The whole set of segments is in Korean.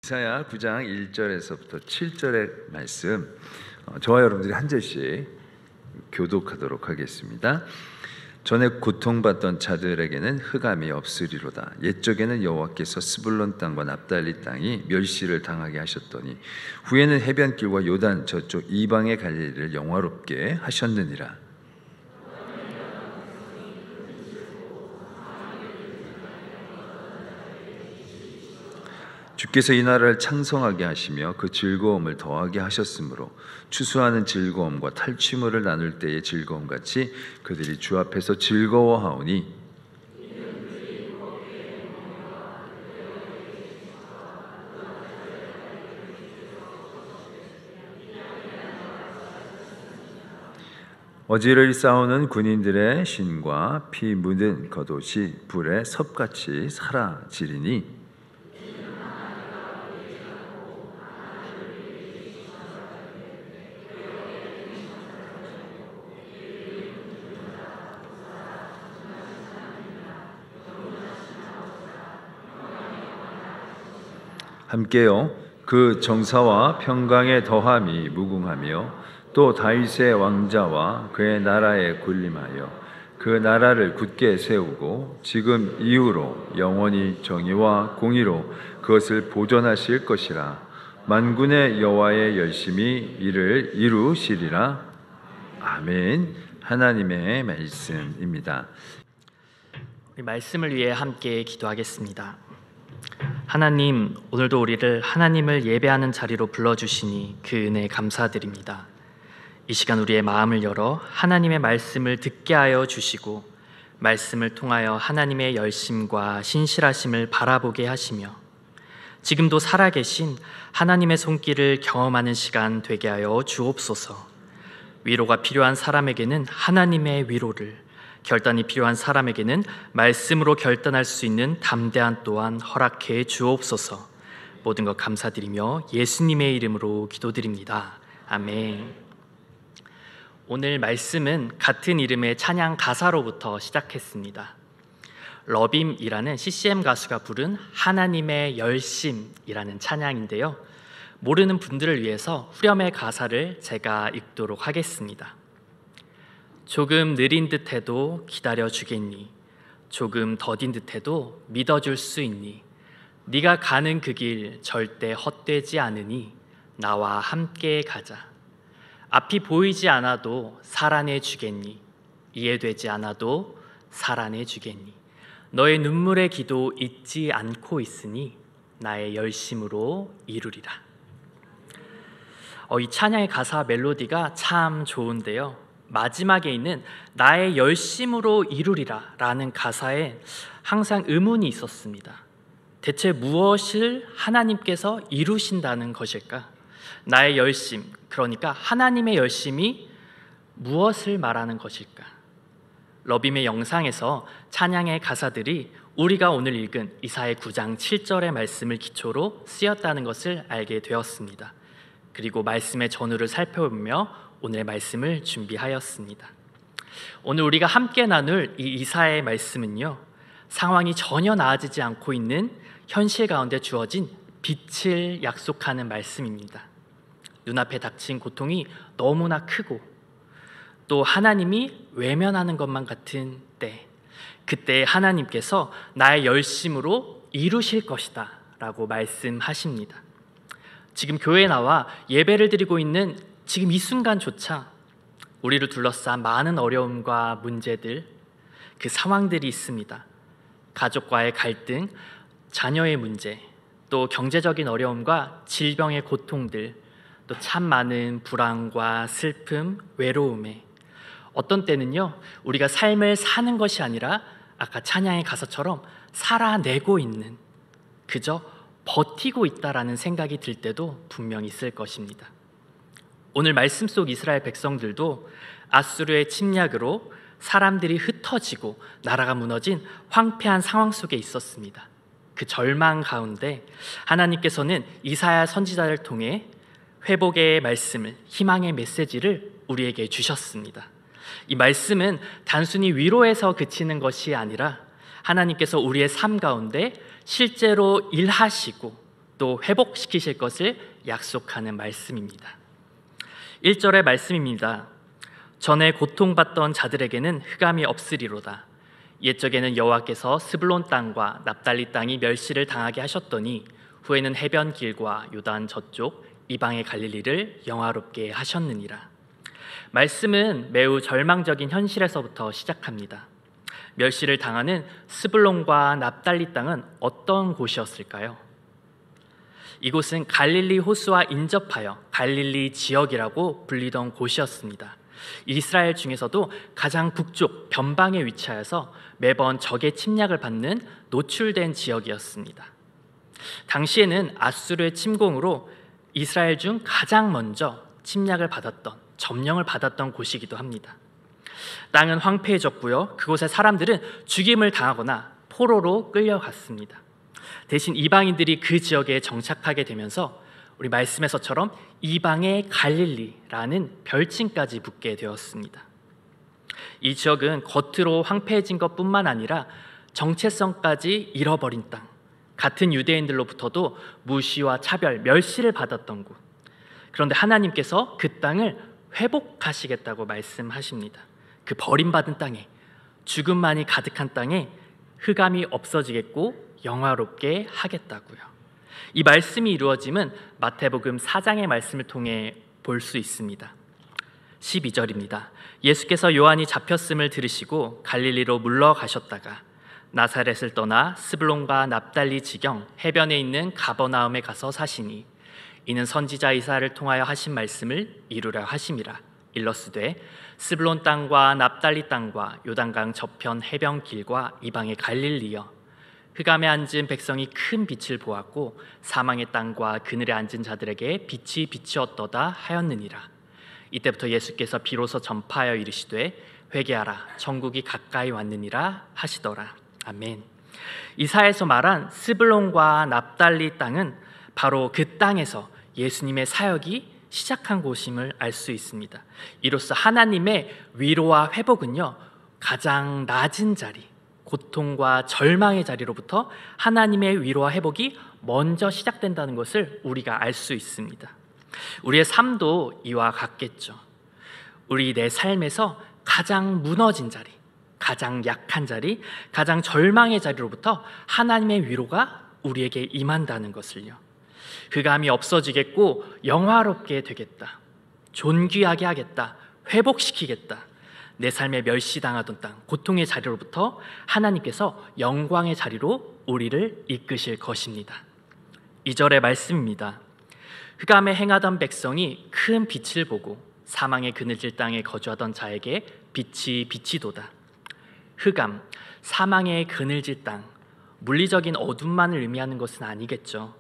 이사야 9장 1절에서부터 7절의 말씀, 저와 여러분들이 한 절씩 교독하도록 하겠습니다. 전에 고통받던 자들에게는 흑암이 없으리로다. 옛적에는 여호와께서 스불론 땅과 납달리 땅이 멸시를 당하게 하셨더니 후에는 해변길과 요단 저쪽 이방의 갈릴리를 영화롭게 하셨느니라. 주께서 이 나라를 창성하게 하시며 그 즐거움을 더하게 하셨으므로 추수하는 즐거움과 탈취물을 나눌 때의 즐거움같이 그들이 주 앞에서 즐거워하오니 어지러이 싸우는 군인들의 신과 피 묻은 겉옷이 불에 섭같이 사라지리니 함께요 그 정사와 평강의 더함이 무궁하며 또 다윗의 왕자와 그의 나라에 군림하여 그 나라를 굳게 세우고 지금 이후로 영원히 정의와 공의로 그것을 보존하실 것이라. 만군의 여호와의 열심히 이를 이루시리라. 아멘. 하나님의 말씀입니다. 우리 말씀을 위해 함께 기도하겠습니다. 하나님, 오늘도 우리를 하나님을 예배하는 자리로 불러주시니 그 은혜에 감사드립니다. 이 시간 우리의 마음을 열어 하나님의 말씀을 듣게 하여 주시고 말씀을 통하여 하나님의 열심과 신실하심을 바라보게 하시며 지금도 살아계신 하나님의 손길을 경험하는 시간 되게 하여 주옵소서. 위로가 필요한 사람에게는 하나님의 위로를, 결단이 필요한 사람에게는 말씀으로 결단할 수 있는 담대한 또한 허락해 주옵소서. 모든 것 감사드리며 예수님의 이름으로 기도드립니다. 아멘. 오늘 말씀은 같은 이름의 찬양 가사로부터 시작했습니다. 러빔이라는 CCM 가수가 부른 하나님의 열심이라는 찬양인데요, 모르는 분들을 위해서 후렴의 가사를 제가 읽도록 하겠습니다. 조금 느린 듯해도 기다려주겠니? 조금 더딘 듯해도 믿어줄 수 있니? 네가 가는 그 길 절대 헛되지 않으니 나와 함께 가자. 앞이 보이지 않아도 살아내 주겠니? 이해되지 않아도 살아내 주겠니? 너의 눈물의 기도 잊지 않고 있으니 나의 열심으로 이루리라. 이 찬양의 가사 멜로디가 참 좋은데요, 마지막에 있는 나의 열심으로 이루리라 라는 가사에 항상 의문이 있었습니다. 대체 무엇을 하나님께서 이루신다는 것일까? 나의 열심, 그러니까 하나님의 열심이 무엇을 말하는 것일까? 러빔의 영상에서 찬양의 가사들이 우리가 오늘 읽은 이사야 9장 7절의 말씀을 기초로 쓰였다는 것을 알게 되었습니다. 그리고 말씀의 전후를 살펴보며 오늘의 말씀을 준비하였습니다. 오늘 우리가 함께 나눌 이 이사야의 말씀은요, 상황이 전혀 나아지지 않고 있는 현실 가운데 주어진 빛을 약속하는 말씀입니다. 눈앞에 닥친 고통이 너무나 크고 또 하나님이 외면하는 것만 같은 때, 그때 하나님께서 나의 열심으로 이루실 것이다 라고 말씀하십니다. 지금 교회에 나와 예배를 드리고 있는 지금 이 순간조차 우리를 둘러싼 많은 어려움과 문제들, 그 상황들이 있습니다. 가족과의 갈등, 자녀의 문제, 또 경제적인 어려움과 질병의 고통들, 또 참 많은 불안과 슬픔, 외로움에 어떤 때는요, 우리가 삶을 사는 것이 아니라 아까 찬양의 가사처럼 살아내고 있는, 그저 버티고 있다라는 생각이 들 때도 분명히 있을 것입니다. 오늘 말씀 속 이스라엘 백성들도 아수르의 침략으로 사람들이 흩어지고 나라가 무너진 황폐한 상황 속에 있었습니다. 그 절망 가운데 하나님께서는 이사야 선지자를 통해 회복의 말씀을, 희망의 메시지를 우리에게 주셨습니다. 이 말씀은 단순히 위로에서 그치는 것이 아니라 하나님께서 우리의 삶 가운데 실제로 일하시고 또 회복시키실 것을 약속하는 말씀입니다. 1절의 말씀입니다. 전에 고통받던 자들에게는 흑암이 없으리로다. 옛적에는 여호와께서 스불론 땅과 납달리 땅이 멸시를 당하게 하셨더니 후에는 해변 길과 요단 저쪽 이방의 갈릴리를 영화롭게 하셨느니라. 말씀은 매우 절망적인 현실에서부터 시작합니다. 멸시를 당하는 스불론과 납달리 땅은 어떤 곳이었을까요? 이곳은 갈릴리 호수와 인접하여 갈릴리 지역이라고 불리던 곳이었습니다. 이스라엘 중에서도 가장 북쪽 변방에 위치하여서 매번 적의 침략을 받는 노출된 지역이었습니다. 당시에는 아수르의 침공으로 이스라엘 중 가장 먼저 침략을 받았던, 점령을 받았던 곳이기도 합니다. 땅은 황폐해졌고요. 그곳의 사람들은 죽임을 당하거나 포로로 끌려갔습니다. 대신 이방인들이 그 지역에 정착하게 되면서 우리 말씀에서처럼 이방의 갈릴리라는 별칭까지 붙게 되었습니다. 이 지역은 겉으로 황폐해진 것뿐만 아니라 정체성까지 잃어버린 땅, 같은 유대인들로부터도 무시와 차별, 멸시를 받았던 곳. 그런데 하나님께서 그 땅을 회복하시겠다고 말씀하십니다. 그 버림받은 땅에, 죽음만이 가득한 땅에 흑암이 없어지겠고 영화롭게 하겠다고요. 이 말씀이 이루어짐은 마태복음 4장의 말씀을 통해 볼 수 있습니다. 12절입니다. 예수께서 요한이 잡혔음을 들으시고 갈릴리로 물러가셨다가 나사렛을 떠나 스불론과 납달리 지경 해변에 있는 가버나움에 가서 사시니 이는 선지자 이사야를 통하여 하신 말씀을 이루려 하심이라. 일러스되 스불론 땅과 납달리 땅과 요단강 저편 해변 길과 이방의 갈릴리여, 흑암에 앉은 백성이 큰 빛을 보았고 사망의 땅과 그늘에 앉은 자들에게 빛이 비치었도다 하였느니라. 이때부터 예수께서 비로소 전파하여 이르시되 회개하라, 천국이 가까이 왔느니라 하시더라. 아멘. 이사야에서 말한 스불론과 납달리 땅은 바로 그 땅에서 예수님의 사역이 시작한 곳임을 알 수 있습니다. 이로써 하나님의 위로와 회복은요, 가장 낮은 자리, 고통과 절망의 자리로부터 하나님의 위로와 회복이 먼저 시작된다는 것을 우리가 알 수 있습니다. 우리의 삶도 이와 같겠죠. 우리 내 삶에서 가장 무너진 자리, 가장 약한 자리, 가장 절망의 자리로부터 하나님의 위로가 우리에게 임한다는 것을요. 흑암이 없어지겠고 영화롭게 되겠다, 존귀하게 하겠다, 회복시키겠다. 내 삶에 멸시당하던 땅, 고통의 자리로부터 하나님께서 영광의 자리로 우리를 이끄실 것입니다. 2절의 말씀입니다. 흑암에 행하던 백성이 큰 빛을 보고 사망의 그늘질 땅에 거주하던 자에게 빛이 비치도다. 흑암, 사망의 그늘질 땅, 물리적인 어둠만을 의미하는 것은 아니겠죠.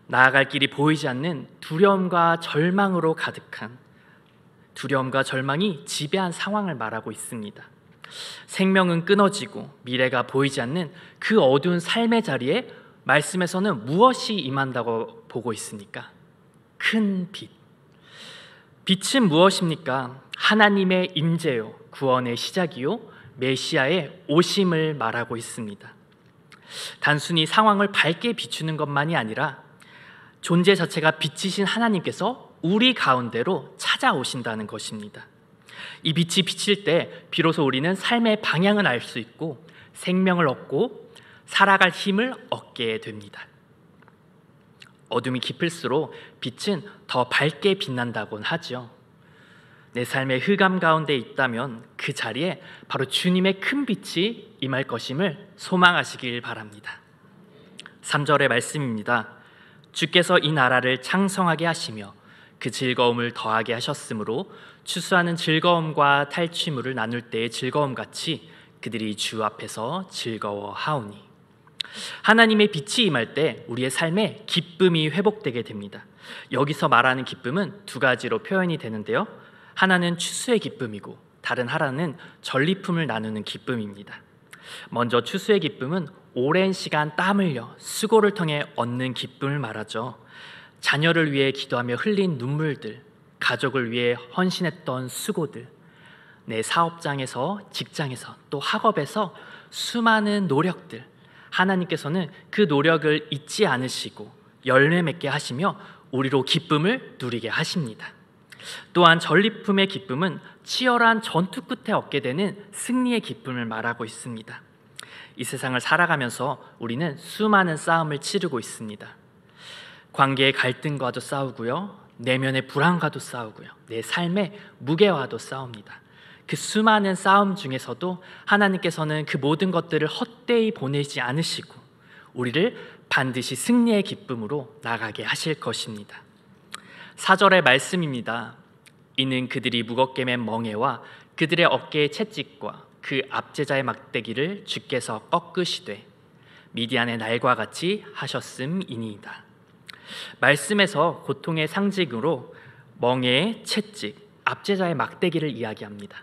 나아갈 길이 보이지 않는 두려움과 절망으로 가득한, 두려움과 절망이 지배한 상황을 말하고 있습니다. 생명은 끊어지고 미래가 보이지 않는 그 어두운 삶의 자리에 말씀에서는 무엇이 임한다고 보고 있습니까? 큰 빛. 빛은 무엇입니까? 하나님의 임재요, 구원의 시작이요, 메시아의 오심을 말하고 있습니다. 단순히 상황을 밝게 비추는 것만이 아니라 존재 자체가 빛이신 하나님께서 우리 가운데로 찾아오신다는 것입니다. 이 빛이 비칠 때 비로소 우리는 삶의 방향을 알 수 있고 생명을 얻고 살아갈 힘을 얻게 됩니다. 어둠이 깊을수록 빛은 더 밝게 빛난다곤 하죠. 내 삶의 흑암 가운데 있다면 그 자리에 바로 주님의 큰 빛이 임할 것임을 소망하시길 바랍니다. 3절의 말씀입니다. 주께서 이 나라를 창성하게 하시며 그 즐거움을 더하게 하셨으므로 추수하는 즐거움과 탈취물을 나눌 때의 즐거움같이 그들이 주 앞에서 즐거워하오니. 하나님의 빛이 임할 때 우리의 삶에 기쁨이 회복되게 됩니다. 여기서 말하는 기쁨은 두 가지로 표현이 되는데요, 하나는 추수의 기쁨이고 다른 하나는 전리품을 나누는 기쁨입니다. 먼저 추수의 기쁨은 오랜 시간 땀 흘려 수고를 통해 얻는 기쁨을 말하죠. 자녀를 위해 기도하며 흘린 눈물들, 가족을 위해 헌신했던 수고들, 내 사업장에서, 직장에서, 또 학업에서 수많은 노력들, 하나님께서는 그 노력을 잊지 않으시고 열매 맺게 하시며 우리로 기쁨을 누리게 하십니다. 또한 전리품의 기쁨은 치열한 전투 끝에 얻게 되는 승리의 기쁨을 말하고 있습니다. 이 세상을 살아가면서 우리는 수많은 싸움을 치르고 있습니다. 관계의 갈등과도 싸우고요, 내면의 불안과도 싸우고요, 내 삶의 무게와도 싸웁니다. 그 수많은 싸움 중에서도 하나님께서는 그 모든 것들을 헛되이 보내지 않으시고 우리를 반드시 승리의 기쁨으로 나가게 하실 것입니다. 4절의 말씀입니다. 이는 그들이 무겁게 맨 멍에와 그들의 어깨의 채찍과 그 압제자의 막대기를 주께서 꺾으시되 미디안의 날과 같이 하셨음이니이다. 말씀에서 고통의 상징으로 멍에의 채찍, 압제자의 막대기를 이야기합니다.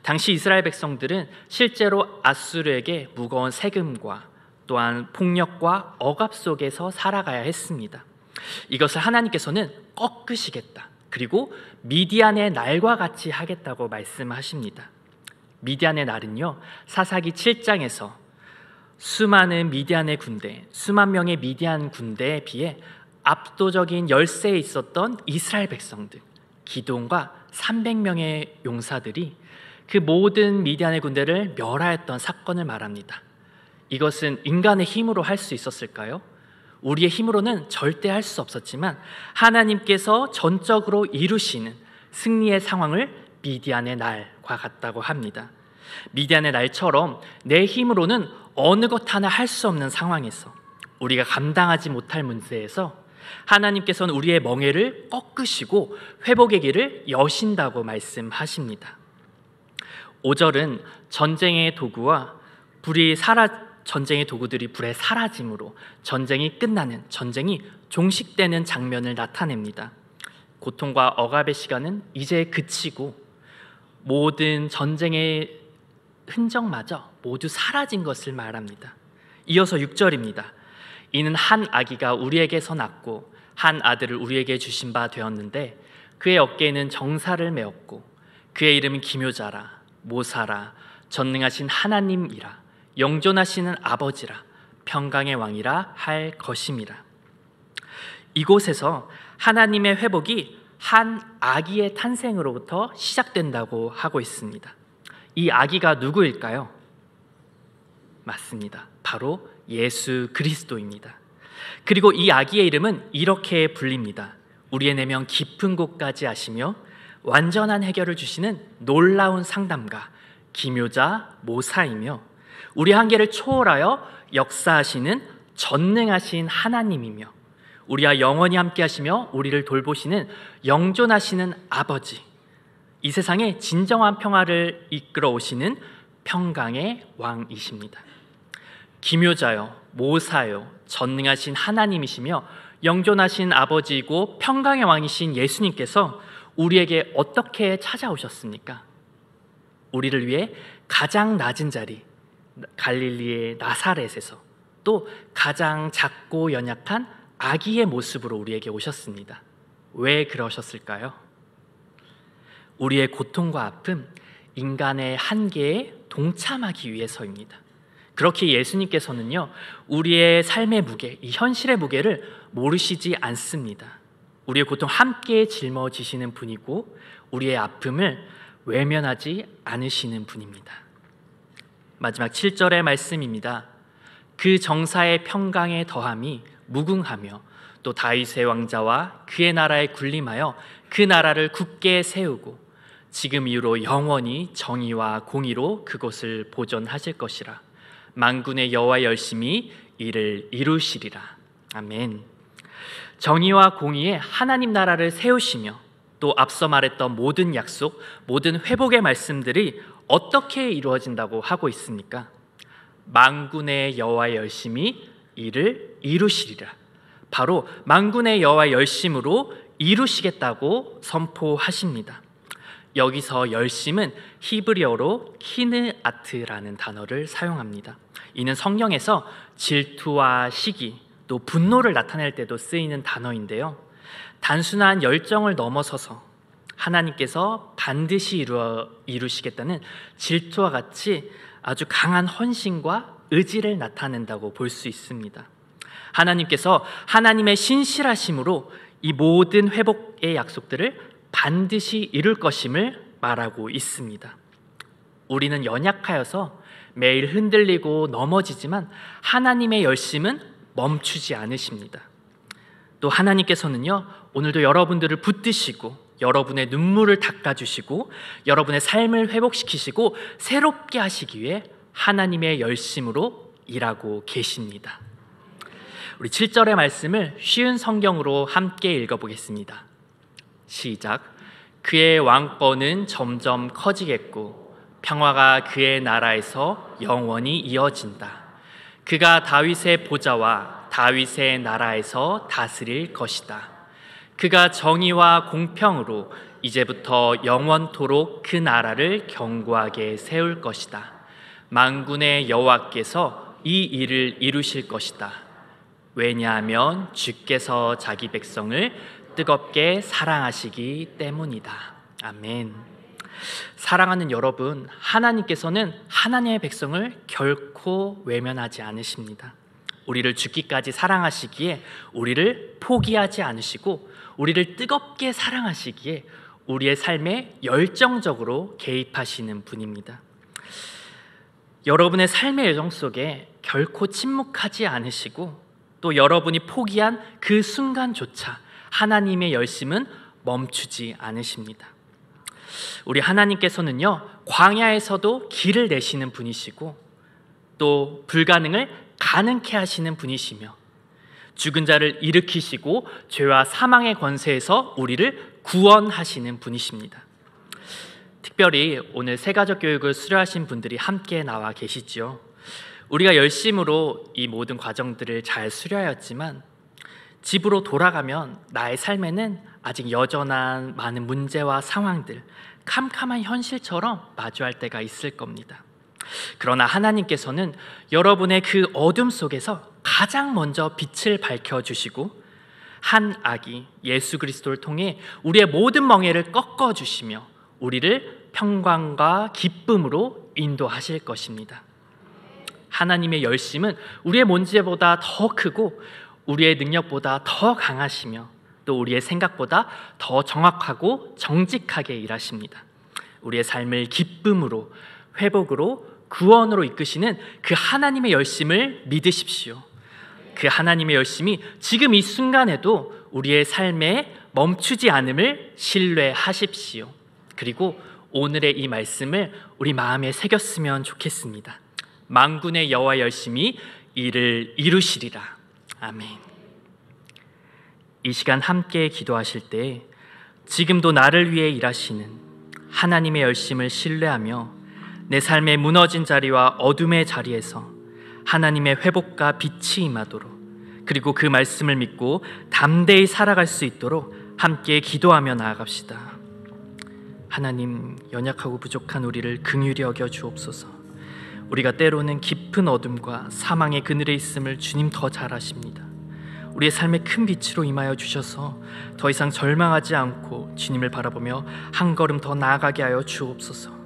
당시 이스라엘 백성들은 실제로 아수르에게 무거운 세금과 또한 폭력과 억압 속에서 살아가야 했습니다. 이것을 하나님께서는 꺾으시겠다, 그리고 미디안의 날과 같이 하겠다고 말씀하십니다. 미디안의 날은요, 사사기 7장에서 수많은 미디안의 군대, 수만 명의 미디안 군대에 비해 압도적인 열세에 있었던 이스라엘 백성들, 기드온과 300명의 용사들이 그 모든 미디안의 군대를 멸하였던 사건을 말합니다. 이것은 인간의 힘으로 할 수 있었을까요? 우리의 힘으로는 절대 할 수 없었지만 하나님께서 전적으로 이루시는 승리의 상황을 미디안의 날과 같다고 합니다. 미디안의 날처럼 내 힘으로는 어느 것 하나 할 수 없는 상황에서, 우리가 감당하지 못할 문제에서 하나님께서는 우리의 멍에를 꺾으시고 회복의 길을 여신다고 말씀하십니다. 5절은 전쟁의 도구와 전쟁의 도구들이 불에 사라짐으로 전쟁이 끝나는, 전쟁이 종식되는 장면을 나타냅니다. 고통과 억압의 시간은 이제 그치고 모든 전쟁의 흔적마저 모두 사라진 것을 말합니다. 이어서 6절입니다. 이는 한 아기가 우리에게서 낳고 한 아들을 우리에게 주신 바 되었는데 그의 어깨에는 정사를 메었고 그의 이름은 기묘자라, 모사라, 전능하신 하나님이라, 영존하시는 아버지라, 평강의 왕이라 할 것임이라. 이곳에서 하나님의 회복이 한 아기의 탄생으로부터 시작된다고 하고 있습니다. 이 아기가 누구일까요? 맞습니다. 바로 예수 그리스도입니다. 그리고 이 아기의 이름은 이렇게 불립니다. 우리의 내면 깊은 곳까지 아시며 완전한 해결을 주시는 놀라운 상담가, 기묘자, 모사이며 우리 한계를 초월하여 역사하시는 전능하신 하나님이며 우리와 영원히 함께 하시며 우리를 돌보시는 영존하시는 아버지, 이 세상에 진정한 평화를 이끌어 오시는 평강의 왕이십니다. 기묘자요, 모사요, 전능하신 하나님이시며 영존하신 아버지이고 평강의 왕이신 예수님께서 우리에게 어떻게 찾아오셨습니까? 우리를 위해 가장 낮은 자리, 갈릴리의 나사렛에서 또 가장 작고 연약한 아기의 모습으로 우리에게 오셨습니다. 왜 그러셨을까요? 우리의 고통과 아픔, 인간의 한계에 동참하기 위해서입니다. 그렇게 예수님께서는요, 우리의 삶의 무게, 이 현실의 무게를 모르시지 않습니다. 우리의 고통 함께 짊어지시는 분이고 우리의 아픔을 외면하지 않으시는 분입니다. 마지막 7절의 말씀입니다. 그 정사의 평강에 더함이 무궁하며 또 다윗의 왕자와 그의 나라에 군림하여 그 나라를 굳게 세우고 지금 이후로 영원히 정의와 공의로 그곳을 보존하실 것이라. 만군의 여호와의 열심히 이를 이루시리라. 아멘. 정의와 공의의 하나님 나라를 세우시며 또 앞서 말했던 모든 약속, 모든 회복의 말씀들이 어떻게 이루어진다고 하고 있습니까? 만군의 여호와의 열심히 이를 이루시리라. 바로 만군의 여호와의 열심으로 이루시겠다고 선포하십니다. 여기서 열심은 히브리어로 키느아트라는 단어를 사용합니다. 이는 성경에서 질투와 시기 또 분노를 나타낼 때도 쓰이는 단어인데요, 단순한 열정을 넘어서서 하나님께서 반드시 이루시겠다는 질투와 같이 아주 강한 헌신과 의지를 나타낸다고 볼 수 있습니다. 하나님께서 하나님의 신실하심으로 이 모든 회복의 약속들을 반드시 이룰 것임을 말하고 있습니다. 우리는 연약하여서 매일 흔들리고 넘어지지만 하나님의 열심은 멈추지 않으십니다. 또 하나님께서는요, 오늘도 여러분들을 붙드시고 여러분의 눈물을 닦아주시고 여러분의 삶을 회복시키시고 새롭게 하시기 위해 하나님의 열심으로 일하고 계십니다. 우리 7절의 말씀을 쉬운 성경으로 함께 읽어보겠습니다. 시작. 그의 왕권은 점점 커지겠고 평화가 그의 나라에서 영원히 이어진다. 그가 다윗의 보좌와 다윗의 나라에서 다스릴 것이다. 그가 정의와 공평으로 이제부터 영원토록 그 나라를 견고하게 세울 것이다. 만군의 여호와께서 이 일을 이루실 것이다. 왜냐하면 주께서 자기 백성을 뜨겁게 사랑하시기 때문이다. 아멘. 사랑하는 여러분, 하나님께서는 하나님의 백성을 결코 외면하지 않으십니다. 우리를 죽기까지 사랑하시기에 우리를 포기하지 않으시고 우리를 뜨겁게 사랑하시기에 우리의 삶에 열정적으로 개입하시는 분입니다. 여러분의 삶의 여정 속에 결코 침묵하지 않으시고 또 여러분이 포기한 그 순간조차 하나님의 열심은 멈추지 않으십니다. 우리 하나님께서는요, 광야에서도 길을 내시는 분이시고 또 불가능을 가능케 하시는 분이시며 죽은 자를 일으키시고 죄와 사망의 권세에서 우리를 구원하시는 분이십니다. 특별히 오늘 새가족 교육을 수료하신 분들이 함께 나와 계시죠. 우리가 열심으로 이 모든 과정들을 잘 수료하였지만 집으로 돌아가면 나의 삶에는 아직 여전한 많은 문제와 상황들, 캄캄한 현실처럼 마주할 때가 있을 겁니다. 그러나 하나님께서는 여러분의 그 어둠 속에서 가장 먼저 빛을 밝혀주시고 한 아기 예수 그리스도를 통해 우리의 모든 멍에를 꺾어주시며 우리를 평강과 기쁨으로 인도하실 것입니다. 하나님의 열심은 우리의 문제보다 더 크고 우리의 능력보다 더 강하시며 또 우리의 생각보다 더 정확하고 정직하게 일하십니다. 우리의 삶을 기쁨으로, 회복으로, 구원으로 이끄시는 그 하나님의 열심을 믿으십시오. 그 하나님의 열심이 지금 이 순간에도 우리의 삶에 멈추지 않음을 신뢰하십시오. 그리고 오늘의 이 말씀을 우리 마음에 새겼으면 좋겠습니다. 만군의 여호와 열심이 이를 이루시리라. 아멘. 이 시간 함께 기도하실 때 지금도 나를 위해 일하시는 하나님의 열심을 신뢰하며 내 삶의 무너진 자리와 어둠의 자리에서 하나님의 회복과 빛이 임하도록, 그리고 그 말씀을 믿고 담대히 살아갈 수 있도록 함께 기도하며 나아갑시다. 하나님, 연약하고 부족한 우리를 긍휼히 여겨 주옵소서. 우리가 때로는 깊은 어둠과 사망의 그늘에 있음을 주님 더 잘 아십니다. 우리의 삶에 큰 빛으로 임하여 주셔서 더 이상 절망하지 않고 주님을 바라보며 한 걸음 더 나아가게 하여 주옵소서.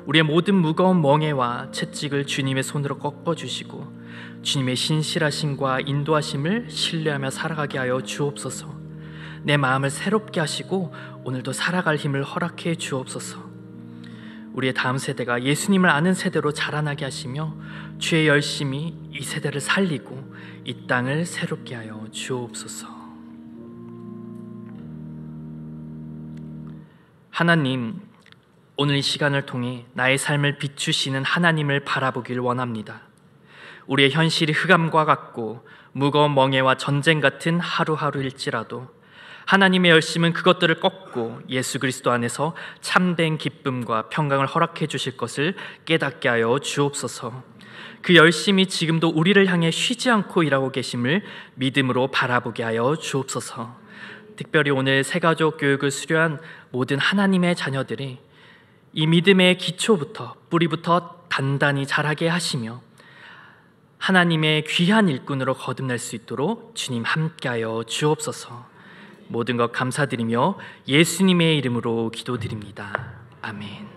우리의 모든 무거운 멍에와 채찍을 주님의 손으로 꺾어주시고 주님의 신실하심과 인도하심을 신뢰하며 살아가게 하여 주옵소서. 내 마음을 새롭게 하시고 오늘도 살아갈 힘을 허락해 주옵소서. 우리의 다음 세대가 예수님을 아는 세대로 자라나게 하시며 주의 열심이 이 세대를 살리고 이 땅을 새롭게 하여 주옵소서. 하나님, 오늘 이 시간을 통해 나의 삶을 비추시는 하나님을 바라보길 원합니다. 우리의 현실이 흑암과 같고 무거운 멍에와 전쟁 같은 하루하루일지라도 하나님의 열심은 그것들을 꺾고 예수 그리스도 안에서 참된 기쁨과 평강을 허락해 주실 것을 깨닫게 하여 주옵소서. 그 열심이 지금도 우리를 향해 쉬지 않고 일하고 계심을 믿음으로 바라보게 하여 주옵소서. 특별히 오늘 새가족 교육을 수료한 모든 하나님의 자녀들이 이 믿음의 기초부터, 뿌리부터 단단히 자라게 하시며 하나님의 귀한 일꾼으로 거듭날 수 있도록 주님 함께하여 주옵소서. 모든 것 감사드리며 예수님의 이름으로 기도드립니다. 아멘.